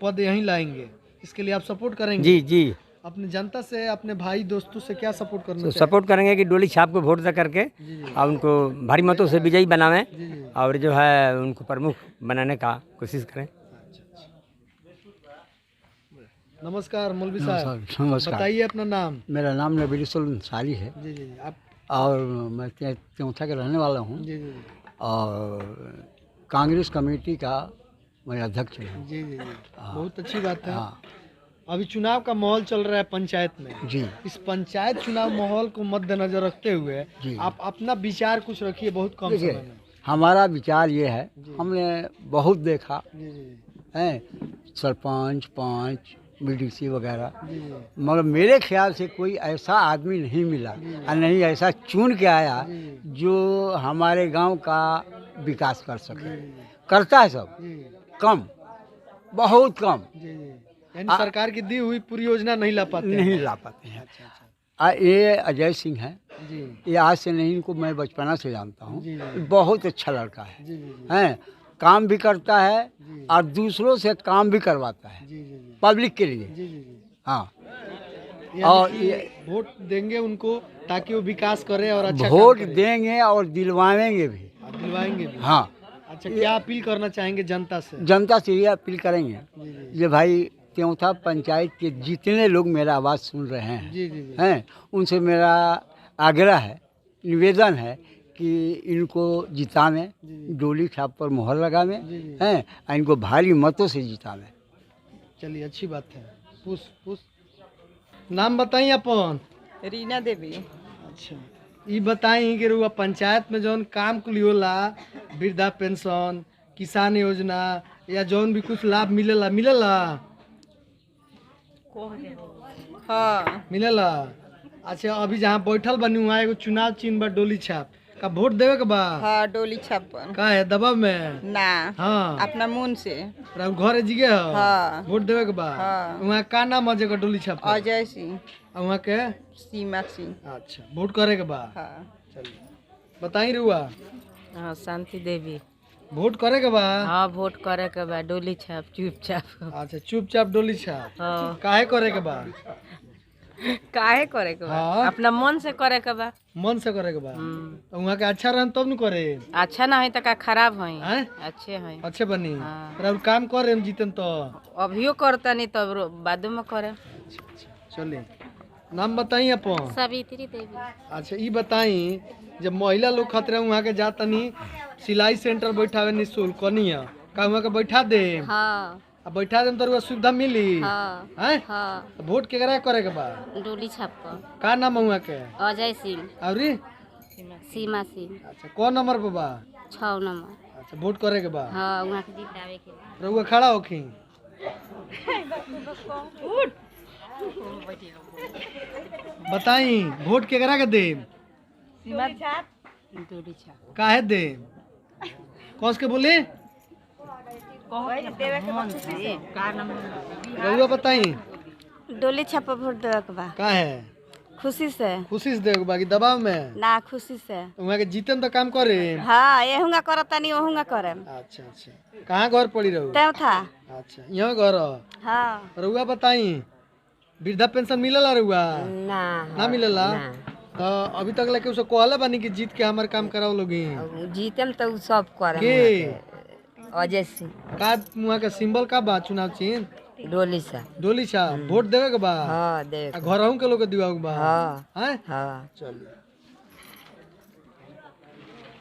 पद यहीं लाएंगे, इसके लिए आप सपोर्ट करेंगे? जी जी, अपने जनता से, अपने भाई दोस्तों से क्या सपोर्ट करना तो चाहिए? सपोर्ट करेंगे कि डोली छाप को वोट दे करके जी जी और उनको भारी मतों से विजयी बनावें जी जी। और जो है उनको प्रमुख बनाने का कोशिश करें। नमस्कार मौलवी साहब, नमस्कार। बताइए अपना नाम। मेरा नाम नबील अंसारी है जी जी जी, आप और मैं त्योंथा का रहने वाला हूँ जी जी और कांग्रेस कमेटी का मैं अध्यक्ष हूँ। जी जी जी, बहुत अच्छी बात है। हाँ अभी चुनाव का माहौल चल रहा है पंचायत में, जी इस पंचायत चुनाव माहौल को मद्देनजर रखते हुए जी। आप अपना विचार कुछ रखिए, बहुत कम समय देखिए, में। हमारा विचार ये है, जी। हमने बहुत देखा जी जी है, सरपंच पंच बीडीसी वगैरह, जी जी मगर मेरे ख्याल से कोई ऐसा आदमी नहीं मिला और नहीं ऐसा चुन के आया जो हमारे गांव का विकास कर सके। करता है सब, जी कम, बहुत कम, जी जी, यानी सरकार की दी हुई पूरी योजना नहीं ला पाते हैं। नहीं ला पाते हैं। अच्छा अच्छा ये अजय सिंह है, जी ये आज से नहीं, इनको मैं बचपना से जानता हूँ। जी, जी। बहुत अच्छा लड़का है, जी जी जी हैं, काम भी करता है जी। और दूसरों से काम भी करवाता है जी जी जी पब्लिक के लिए। जी जी जी, हाँ, यानी और कि वोट देंगे उनको ताकि वो विकास करे और अच्छा वोट काम करे। देंगे और दिलवाएंगे भी। और दिलवाएंगे भी। हाँ, अच्छा, क्या अपील करना चाहेंगे जनता से? जनता से ये अपील करेंगे जी जी ये भाई त्योंथा पंचायत के जितने लोग मेरा आवाज़ सुन रहे हैं जी जी जी हैं, उनसे मेरा आग्रह है, निवेदन है कि इनको जितावें, जी। डोली छाप पर मोहर लगावें, जी, जी। हैं, और इनको भारी मतों से जितावें। चलिए, अच्छी बात है। पुश पुश नाम बताइए अपन। रीना देवी। अच्छा, ये बताई कि रुआ पंचायत में जौन काम कुल होला, वृद्धा पेंशन, किसान योजना या जौन भी कुछ लाभ मिलेला मिलेला हाँ मिलेला। अच्छा, अभी जहाँ बैठल बनी वहाँ एगो चुनाव चिन्ह बा डोली छाप का, वोट देवे के बा? हाँ, डोली छप्पन का है दबाव में? ना, हाँ, अपना मुन से। और घर जिगे हो? हाँ। वोट देवे के बा? हाँ। वहाँ का नाम है जगह डोली छाप? अजय सिंह, वहाँ के? सीमा सिंह। अच्छा, वोट करे के बा? हाँ चलिए, बताई रुआ, हाँ, शांति देवी। वोट करे के बा? हाँ, वोट करे के बा, डोली छाप चुपचाप। अच्छा, चुपचाप डोली छाप। हाँ, काहे करे के बा? काहे करे के बा? हाँ। अपना मन से करे के बा। मन से करे के बा? हम्म, तो वहाँ के अच्छा रहन तब न करे? अच्छा ना है तो का खराब है? हैं? अच्छे है। अच्छे बनी? हाँ। और काम करे हम जीतन तो? अभियो करता नहीं तब बादो में करे। चलिए, नाम बताई अपन। सावित्री देवी। अच्छा, ये बताई, जब महिला लोग खतरे वहाँ के जातनी सिलाई सेंटर बैठावे निःशुल्क कनिया का, वहाँ के बैठा दे? हाँ अब बैठा दे तो सुविधा मिली? हाँ हैं? हाँ, तो वोट केकरा करे के बा? डोली छाप का नाम है वहाँ के? अजय सिंह, अवरी? सीमा सिंह, अच्छा, कौन नंबर पे बा? 6 नंबर। अच्छा, वोट करे के बा? हाँ, वहाँ के जितावे के बा। रउआ खड़ा होखी। बताई, वोट केकरा के दे? डोली छाप। काहे दे? कौन के बोले? रउआ बताई, डोली छाप पर वोट देवे के बा। काहे? खुशी से खुशी से देवे के बा कि दबाव में? ना, खुशी से। वहाँ के जीतन तो काम करे? हाँ, एहुंगा करता नहीं ओहुंगा करे। अच्छा अच्छा, कहाँ घर पड़ी रहू? त्योंथा। अच्छा, यहाँ घर ह। हाँ। रउआ बताई, वृद्धा पेंशन मिलेला रउआ? ना मिलेला? तो अभी तक लेके उसे कहले बानी कि जीत के हमारे काम कराओ लोगी? जीतम तो उ सब करे। के अजय सिंह, का वहाँ के सिंबल का बा चुनाव चिन्ह? डोली सा। डोली छा, वोट देवे के बा? हाँ, दे। आ घरहू के लोग के दिवाओ के बा? हाँ हैं? हाँ। चलिए,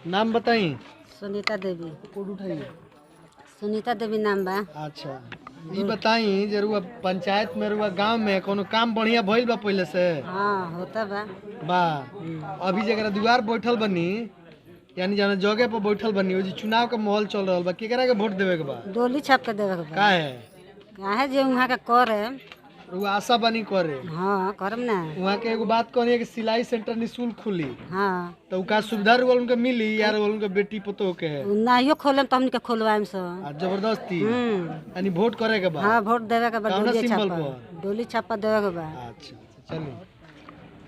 नाम बताई। सुनीता देवी। कोड उठाइए। सुनीता देवी नाम बा। अच्छा, ये बताई जे रुआ पंचायत में, रुआ गांव में कोनो काम बढ़िया भइल बा पहले से? हाँ, होता बा। बा। अभी जरा दीवार बैठल बनी यानी जाना जगह पर बैठल बनी हो जी चुनाव का माहौल चल रहा बा केकरा के वोट देवे के बा डोली छाप के देवे के का है काहे जे वहाँ के करे वो आशा बनी करे हाँ करम ना वहाँ के एगो बात कहनी है कि सिलाई सेंटर निःशुल्क खुली हाँ तो का सुविधा रोल उनके मिली यार रोल उनके बेटी पतो के है नाहियो खोलम तो हमनी के खोलवाएम सो जबरदस्ती यानी वोट करे के बा हाँ वोट देवे के बा कौना डोली सिंबल छाप पर? डोली छाप देवे के बा अच्छा चलिए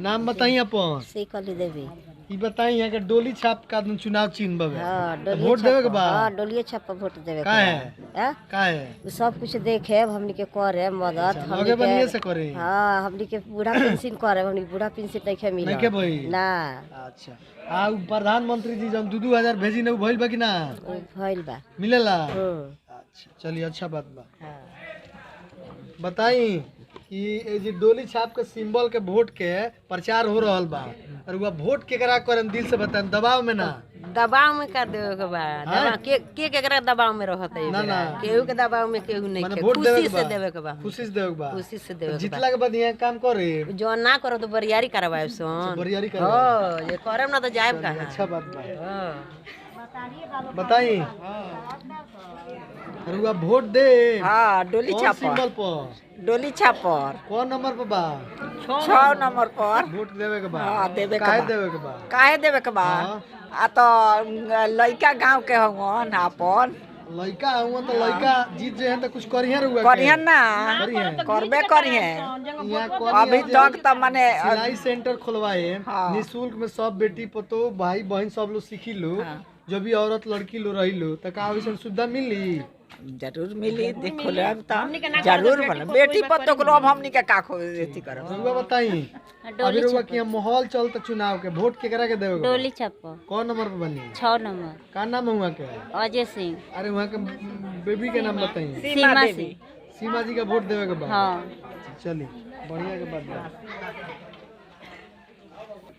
नाम बताइए अपन सीकली देवी ई बताइए यहाँ के डोली छाप का चुनाव चिन्ह बवे हाँ तो वोट देवे के बा डोलिए छाप पर वोट देवे का है का है सब कुछ देखे हमनी के करे मदद लगे बनिए से करे हाँ हमनी के बूढ़ा पेंशन करे हमनी के बूढ़ा पेंशन नहीं मिला नहीं के भाई ना अच्छा आ उ प्रधानमंत्री जी जब 2-2000 भेजी ने उ भइल बा कि ना भइल बा मिलेला अच्छा चलिए अच्छा बात बा बताई कि ये जे डोली छाप के सिंबल के वोट के प्रचार हो रहल बा और वो वोट केकरा करन दिल से बताएं दबाव में ना दबाव में कर देवे के बा दबाव के केकरा दबाव में रहत है ना ना केहू के दबाव में केहू नहीं माने के वोट देवे खुशी के से बा देवे के बा खुशी से देवे के बा खुशी से देवे के बा जीतला के बाद यहाँ काम करे जो ना करो तो बरियारी करवाए सोन बरियारी करे हो ये करम ना तो जाएब कहां अच्छा बात बा हां बताई और वो वोट दे हाँ डोली कौन छाप सिंबल पर डोली छाप पर कौन नंबर पर बा 6 नंबर पर वोट देवे के बा हाँ, देवे के काहे बा। देवे के बा काहे देवे के बा हाँ। आ तो लइका गांव के हवन अपन लड़का हुआ तो लड़का जीत जे हैं तो कुछ करिए रुआ करिहन ना करिहन। करबे करिहन यहाँ कौन अभी तक तो माने सिलाई सेंटर खुलवाए हाँ। निःशुल्क में सब बेटी पतो भाई बहन सब लोग सीखी लो जो भी औरत लड़की लो रही लो तो का वैसे सुविधा मिली जरूर मिली देखो ले अब तो जरूर बन बेटी पत्तो को अब हमनी के का खो एथी करब रुआ बताई अभी रुआ कि यहाँ माहौल चलता चुनाव के वोट केकरा के देवे डोली छाप कौन नंबर पे बनी 6 नंबर का नाम हुआ के अजय सिंह अरे वहाँ के बेबी के नाम बताइए सीमा देवी सीमा जी का वोट देवे के बाद हाँ चलिए बढ़िया के बात बा।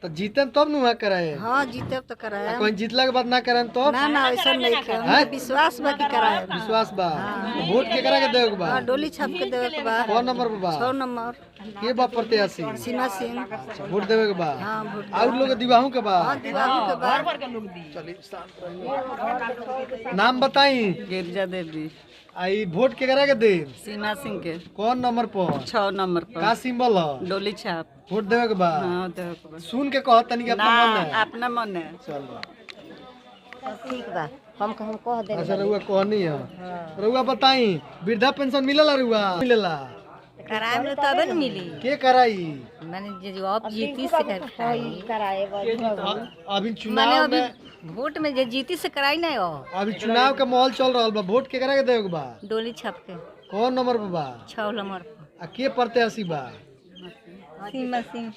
तो जीते तब न वहाँ कराए हाँ जीते तो कराए कोई जीतला के बाद ना कराए तो ना ना ऐसा नहीं हैं? करे विश्वास बा की कराए विश्वास बा तो वोट केकरा के देवे के बा हाँ डोली छाप के देवे के बा कौन नंबर पे बा 6 नंबर के बा प्रत्याशी सीमा सिंह वोट देवे के बा हाँ वोट और लोग दिवाहू के बा दिवाहू के बा चलिए शांत रहिए नाम बताई गिरजा देवी आई वोट केकरा के दे सीमा सिंह के कौन नंबर पर 6 नंबर का सिंबल है डोली छाप वोट देवे के बा हाँ देवे के बा सुन के कह तनी के अपना मन है अपना मन है चलो ठीक बा हम कह दे अच्छा रउआ कहनी है रउआ बताई वृद्धा पेंशन मिलेला रउआ मिलेला कराए में तबे न मिली के कराई माने जो अब जीती से कराए अभी चुनाव में वोट में जे जीती से कराई नहीं हो अभी चुनाव का माहौल चल रहा बा वोट केकरा के देवे के बा डोली छाप के कौन नंबर पे बा 6 नंबर आ के प्रत्याशी बा सीमा सिंह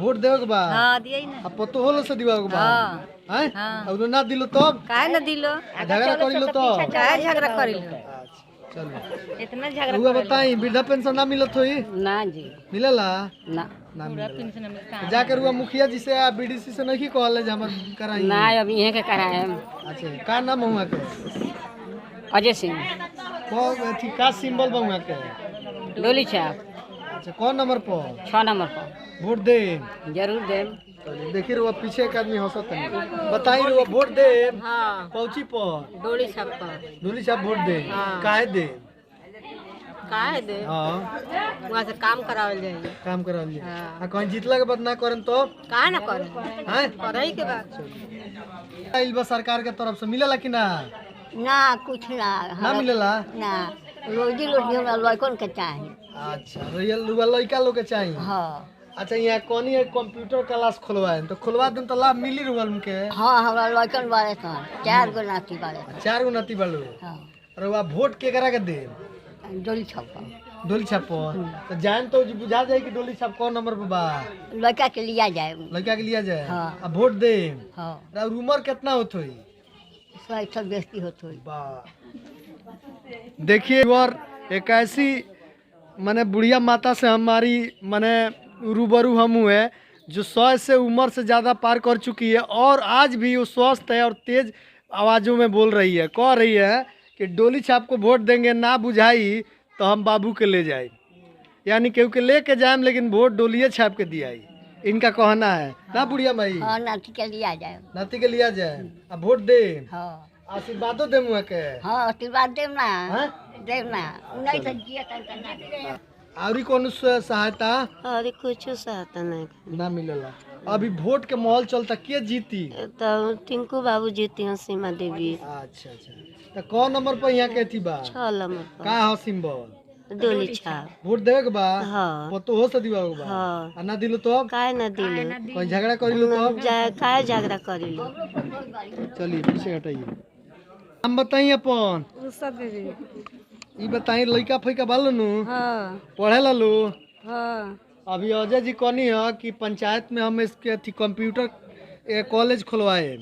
वोट देवे के बा हाँ दिए ना आ पतो होलो से दिवा के बा हाँ हैं हाँ। अब ना दिलो तब काहे न दिलो झगड़ा करिलो तो काहे झगड़ा करिलो अच्छा चलो इतना झगड़ा रउआ बताई वृद्धा पेंशन ना मिलत होई ना जी मिलेला ना ना मिलेला जाके रुआ मुखिया जी से आ बीडीसी से नहीं कहले जे हम कराई ना अब इहे के कराए अच्छा का नाम हुआ के अजय सिंह कौन अथी का सिंबल बा हुआ के डोली छाप अच्छा कौन नंबर पर 6 नंबर पर वोट दे जरूर देम देखिए रुआ पीछे एक आदमी हंसत है बताई रुआ वोट दे हाँ पहुंची पर डोली छाप पर डोली साहब वोट दे काहे दे काहे दे हाँ वहाँ से काम करावल जाए काम करा लिए आ कहीं जीतला के बाद ना करन तो काहे ना करे हैं करई के बाद आइल बा सरकार के तरफ से मिलेला कि ना ना कुछ ना ना मिलेला ना रोजी रोटी हमरा लड़कन के चाहिए अच्छा रियल रुआ लड़का लोग के चाहिए हाँ अच्छा यहाँ कौन है कंप्यूटर क्लास खुलवाए तो खुलवा दें तो लाभ मिली रुआ उनके हाँ हमरा लड़कन बारे सन 4 गो नाती बारे सन 4 गो नाती बालू हाँ रुआ वोट के करा के दे डोली छाप डोली छाप पर तो जान तो बुझा जाए कि डोली छाप कौन नंबर पे बा लड़का के लिया जाए लड़का के लिया जाए हाँ। अब वोट दे हाँ और उम्र कितना होत हुई 100 बेस्ती होत हुई देखिए और एक ऐसी माने बुढ़िया माता से हमारी माने रूबरू हम हुए जो 100 से उम्र से ज़्यादा पार कर चुकी है और आज भी वो स्वस्थ है और तेज आवाज़ों में बोल रही है कह रही है कि डोली छाप को वोट देंगे ना बुझाई तो हम बाबू के ले जाए यानी क्योंकि ले के जाए लेकिन वोट डोलिए छाप के दियाई इनका कहना है ना बुढ़िया माई, हाँ नाती के लिए आ जाए। नाती के लिया जाए अब वोट दे, हाँ आशीर्वादो दे मुँह के। हाँ आशीर्वाद देव ना, हाँ? देव ना, नहीं तो जिया तन और कौन सहायता अरे कुछ सहायता नहीं ना मिलेला। अभी वोट के माहौल चलता, के जीती? तो टिंकू बाबू जीती हैं, सीमा देवी अच्छा अच्छा, तो कौन नंबर पर यहाँ के थी बा? 6 नंबर का हो सिंबल? पर डोली छाप। वोट देवे के बा? हाँ वो तो हो सदी बा बा। हाँ आ ना दिलो तो काहे ना दिले, कोई झगड़ा करिलो तो काहे झगड़ा करिलो। चलिए पीछे हटाइए। हम बताइए अपन ई बताइए लइका फइका बालो नु हाँ पढ़े ला लो। हाँ अभी अजय जी कहनी है कि पंचायत में हम इसके अथी कंप्यूटर कॉलेज खुलवाए,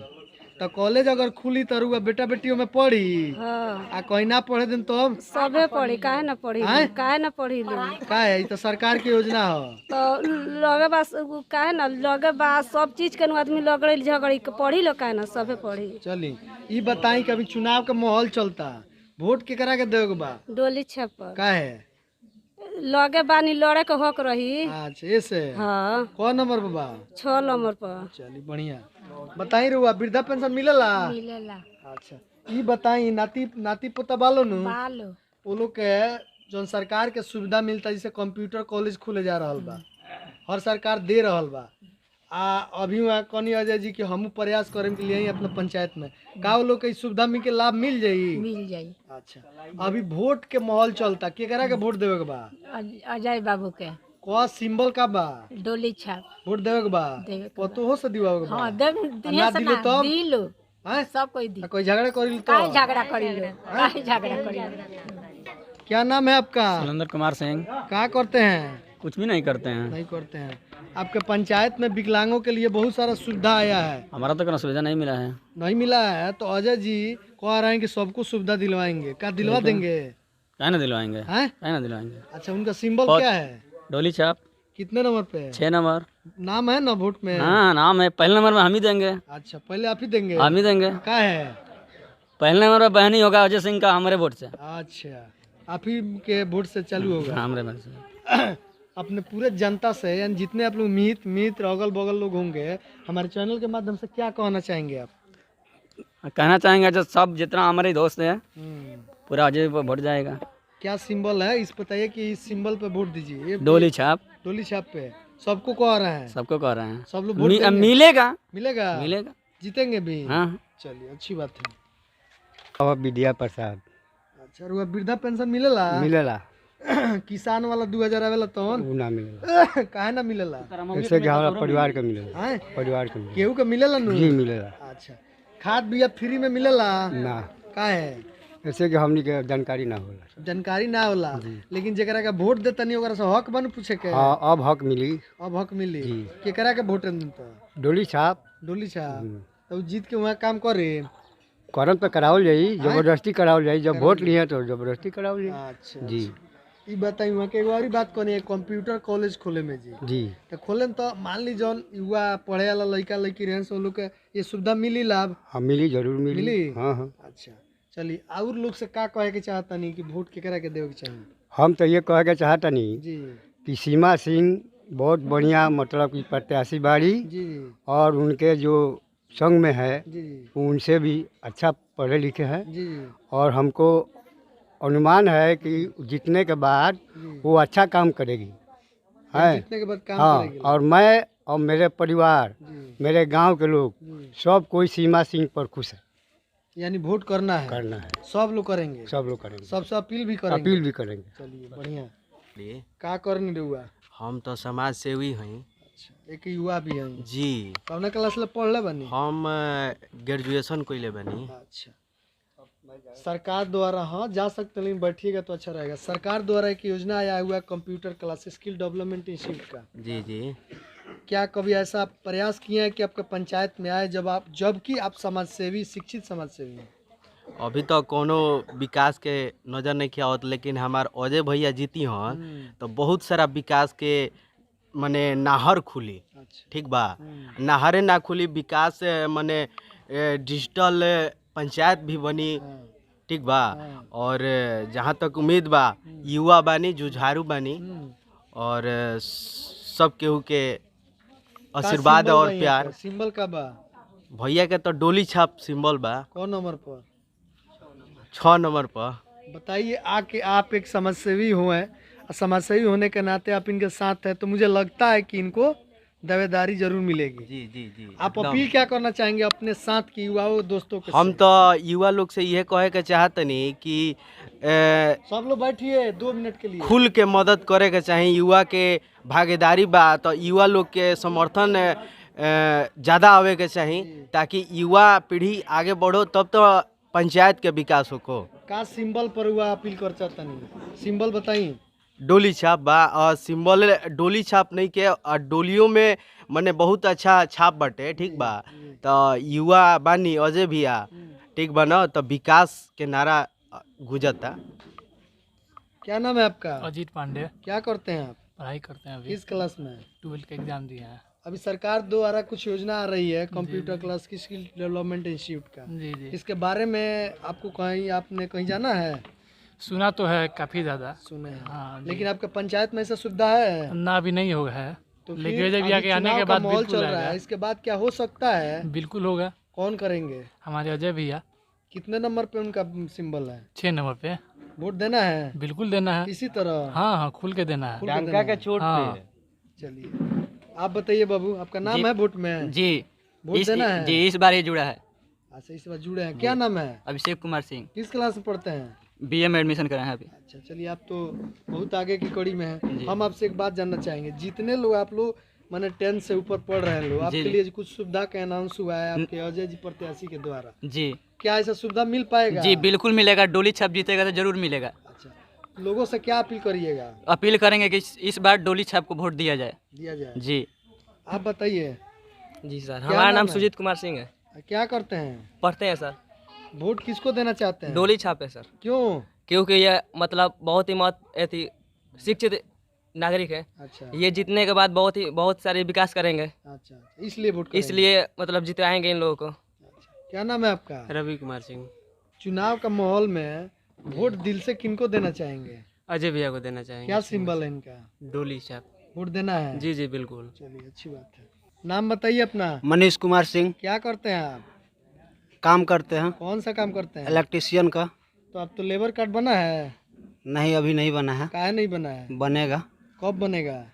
तो कॉलेज अगर खुली तो रुआ बेटा बेटियों में पढ़ी, हाँ आ कहीं ना पढ़े दिन तो सबे पढ़ी, काहे ना पढ़ी, आँय? काहे ना पढ़ी लोग। का है, ई तो सरकार की योजना है। तो लगे बा काहे ना लगे बा सब चीज के नु आदमी लगड़ी झगड़ी के पढ़ी लो, काहे ना सबे पढ़ी। चली ई बताई कि अभी चुनाव का माहौल चलता, वोट केकरा के देवे के बा? डोली छापर का है? लगे बानी लड़े के हक रही। अच्छा ऐसे हाँ कौन नंबर पे बा? 6 नंबर पर चली बढ़िया। बताई रुआ वृद्धा पेंशन मिलेला? मिलेला। अच्छा ई बताई नाती नाती पोता बालो नु बालो वो लोग के जौन सरकार के सुविधा मिलता, जैसे कंप्यूटर कॉलेज खुले जा रहल बा, हर सरकार दे रहल बा। आ अभी वहाँ कनी अजय जी कि हमू प्रयास करें के लिए अपना पंचायत में का वो लोग के सुविधा मिल के लाभ मिल जाई। मिल जाई। अच्छा अभी वोट के माहौल चलता, केकरा के वोट देवे के बा? अजय बाबू के को सिंबल का बा? डोली छाप वोट देवे के बा? देवे के पतो हो से दिवावे के बा? हाँ ना दिलो तो दिलो हैं? सब कोई दी। कोई झगड़ा करी तो काहे झगड़ा करी लो, काहे झगड़ा करी लो। क्या नाम है आपका? सुरेंद्र कुमार सिंह। क्या करते हैं? कुछ भी नहीं करते हैं, नहीं करते हैं। आपके पंचायत में विकलांगों के लिए बहुत सारा सुविधा आया है, हमारा तो कोई सुविधा नहीं मिला है। नहीं मिला है तो अजय जी कह रहे हैं कि सबको सुविधा दिलवाएंगे, क्या दिलवा देंगे? काहे ना दिलवाएंगे, हैं? काहे ना दिलवाएंगे। अच्छा उनका सिंबल बहुत- क्या है? डोली छाप कितने नंबर पे है? 6 नंबर। नाम है ना वोट में? हाँ नाम है, पहले नंबर में हम ही देंगे, अच्छा पहले आप ही देंगे? हम ही देंगे। क्या है? पहले नंबर में बहनी होगा अजय सिंह का, हमारे वोट से। अच्छा आप ही के वोट से चालू होगा। हमारे वोट से। अपने पूरे जनता से यानी जितने आप लोग मित्र अगल बगल लोग होंगे, हमारे चैनल के माध्यम से क्या कहना चाहेंगे आप? कहना चाहेंगे जो सब जितना हमारे दोस्त है हम्म, पूरा अजय पर वोट जाएगा। क्या सिंबल है इस बताइए कि इस सिंबल पे वोट दीजिए। ये डोली छाप डोली छाप पे सबको कह रहे हैं, सबको कह रहे हैं, सब लोग वोट देंगे? मिलेगा मिलेगा? मिलेगा। जीतेंगे भी? हाँ चलिए अच्छी बात है। और विद्या प्रसाद अच्छा रुआ वृद्धा पेंशन मिलेला? मिलेला, किसान वाला 2000 आवेला तो वो ना मिलेला, काहे ना मिलेला? ऐसे कि हमारा परिवार के मिलेला, हैं? परिवार के मिलेला। केहू के मिलेला नु? जी मिलेला अच्छा खाद बिया फ्री में मिलेला? ना, काहे? ऐसे कि हमनी के जानकारी ना होला। जानकारी ना होला, लेकिन जेकरा के वोट दे तनी ओकरा से हक बन पूछे के। हाँ अब हक मिली। अब हक मिली। जी। केकरा के वोट देन तो? डोली छाप डोली छाप तो जीत के वहाँ काम करे। करम पे करावल जाई, जबरदस्ती करावल जाई, जब वोट लिए तो जबरदस्ती करावल जाई। अच्छा जी ई बताई वहाँ के एगो और बात कहनी है कंप्यूटर कॉलेज खोले में जी, जी तो खोले तो मान ली जौन युवा पढ़े वाला लड़का लड़की रहे से लोग के ये सुविधा मिली लाभ? हाँ मिली, जरूर मिली। मिली? हाँ हाँ अच्छा चलिए और लोग से का कहे के चाहता नहीं कि वोट केकरा के देवे के चाहिए? हम तो ये कहे के चाहतनी जी कि सीमा सिंह बहुत बढ़िया मतलब कि प्रत्याशी बाड़ी, जी जी और उनके जो संघ में है जी उनसे भी अच्छा पढ़े लिखे हैं, जी जी और हमको अनुमान है कि जीतने के बाद वो अच्छा काम करेगी है। जीतने के बाद काम हाँ करेगी। और मैं और मेरे परिवार, जी मेरे गांव के लोग जी। सब कोई सीमा सिंह पर खुश है। यानी वोट करना है? करना है, सब लोग करेंगे? सब लोग करेंगे, सबसे अपील भी करेंगे? अपील भी करेंगे। चलिए बढ़िया। का करनी रहुआ? हम तो समाज सेवी हैं अच्छा एक युवा भी है जी। कौना क्लास ले पढ़ले बनी? हम ग्रेजुएशन कइले बनी। अच्छा सरकार द्वारा, हाँ जा सकते लेकिन बैठिएगा तो अच्छा रहेगा। सरकार द्वारा एक योजना आया हुआ है computer class skill development institute का। जी जी क्या कभी ऐसा प्रयास किए हैं कि आपके पंचायत में आए जबकि आप समाज सेवी, शिक्षित समाज सेवी हैं? अभी तो कोनो विकास के नजर नहीं किया होत, लेकिन हमार अजय भैया जीती हन तो बहुत सारा विकास के मने नाहर खुली। अच्छा ठीक बा, नाहरे ना खुली विकास मने डिजिटल पंचायत भी बनी। ठीक बा, और जहाँ तक उम्मीद बा युवा बानी, जुझारू बानी, और सब केहू के आशीर्वाद और प्यार। सिंबल का बा भैया के तो डोली छाप सिंबल बा, कौन नंबर पर? 6 नंबर पर। बताइए, आके आप एक समाजसेवी हुए हैं, समाजसेवी होने के नाते आप इनके साथ हैं, तो मुझे लगता है कि इनको दावेदारी जरूर मिलेगी। जी जी जी। आप अपील क्या करना चाहेंगे अपने साथ के युवाओं दोस्तों के हम से? तो युवा लोग से यह कहे के चाहतनी कि सब लोग बैठिए 2 मिनट के लिए। खुल के मदद करे के चाही। युवा के भागीदारी बा तो युवा लोग के समर्थन ज़्यादा आवे के चाही, ताकि युवा पीढ़ी आगे बढ़ो, तब तो पंचायत के विकास हो। का सिंबल पर हुआ अपील कर चाहतनी? सिंबल बताइए। डोली छाप बा, और सिंबल डोली छाप नहीं के, और डोलियों में मने बहुत अच्छा छाप बाटे, ठीक बा। तो युवा बानी अजय भैया, ठीक बा ना, तो विकास के नारा गुजरता। क्या नाम है आपका? अजीत पांडे। क्या करते हैं आप? पढ़ाई करते हैं अभी। किस क्लास में? 12th के एग्जाम दिए हैं। अभी सरकार द्वारा कुछ योजना आ रही है कंप्यूटर क्लास की, स्किल डेवलपमेंट इंस्टीट्यूट का। जी जी। इसके बारे में आपको आपने कहीं जाना है? सुना तो है काफ़ी ज़्यादा। सुने हैं। हाँ जी। लेकिन आपके पंचायत में ऐसा सुविधा है? ना अभी नहीं होगा है, तो लेकिन फिर जब अभी आगे आने चुनाव के का बाद माहौल बिल्कुल चल रहा आएगा। है, इसके बाद क्या हो सकता है? बिल्कुल होगा। कौन करेंगे? हमारे अजय भैया। कितने नंबर पे उनका सिंबल है? 6 नंबर पे। वोट देना है? बिल्कुल देना है। इसी तरह? हाँ हाँ, खुल के देना है। खुल के देना है। चोट हाँ। चलिए, आप बताइए बाबू, आपका नाम है वोट में? जी। वोट देना है? जी, इस बार ये जुड़ा है। अच्छा, इस बार जुड़े हैं। क्या नाम है? अभिषेक कुमार सिंह। किस क्लास में पढ़ते हैं? BA में एडमिशन कराए हैं अभी। अच्छा, चलिए, आप तो बहुत आगे की कड़ी में हैं। हम आपसे एक बात जानना चाहेंगे, जितने लोग आप लोग माने 10 से ऊपर पढ़ रहे हैं लोग, आपके लिए कुछ सुविधा का अनाउंस हुआ है आपके अजय जी प्रत्याशी के द्वारा? जी। क्या ऐसा सुविधा मिल पाएगा? जी बिल्कुल मिलेगा। डोली छाप जीतेगा तो जरूर मिलेगा। अच्छा, लोगों से क्या अपील करिएगा? अपील करेंगे कि इस बार डोली छाप को वोट दिया जाए। दिया जाए। जी। आप बताइए। जी सर, क्या हमारा नाम है? सुजीत कुमार सिंह है। क्या करते हैं? पढ़ते हैं सर। वोट किसको देना चाहते हैं? डोली छाप है सर। क्यों? क्योंकि ये मतलब बहुत ही शिक्षित नागरिक है। अच्छा। ये जीतने के बाद बहुत सारे विकास करेंगे। अच्छा, इसलिए वोट करेंगे। इसलिए मतलब जिताएंगे इन लोगों को। क्या नाम है आपका? रवि कुमार सिंह। चुनाव का माहौल में वोट दिल से किनको देना चाहेंगे? अजय भैया को देना चाहेंगे। क्या सिंबल है इनका? डोली छाप। वोट देना है? जी जी बिल्कुल। चलिए, अच्छी बात है। नाम बताइए अपना। मनीष कुमार सिंह। क्या करते हैं आप? काम करते हैं। कौन सा काम करते हैं? इलेक्ट्रिशियन का। तो अब तो लेबर कार्ड बना है? नहीं, अभी नहीं बना है। काहे नहीं बना है? बनेगा। कब बनेगा?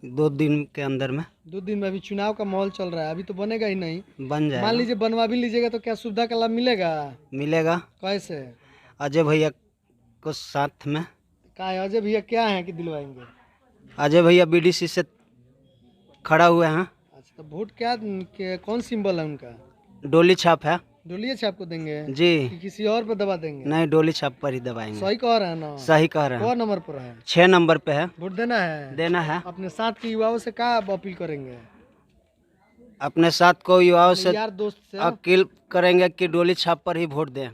2 दिन के अंदर में। 2 दिन में? अभी चुनाव का माहौल चल रहा है, अभी तो बनेगा ही नहीं। बन जाएगा। मान लीजिए बनवा भी लीजिएगा तो क्या सुविधा का लाभ मिलेगा? मिलेगा। कैसे? अजय भैया को साथ में। क्या है, अजय भैया क्या है कि दिलवाएंगे? अजय भैया BDC से खड़ा हुए हैं। अच्छा, तो वोट कौन सिंबल है उनका? डोली छाप है। डोलिया छाप को देंगे जी। कि किसी और पे दबा देंगे? नहीं, डोली छाप पर ही दबाएंगे। सही कह रहे हैं ना? सही कह रहे हैं। कौन नंबर पर है? 6 नंबर पे है। वोट देना है? देना है। अपने साथ के युवाओं से क्या अपील करेंगे? अपने साथ को युवाओं से यार दोस्त से अपील करेंगे कि डोली छाप पर ही वोट दें।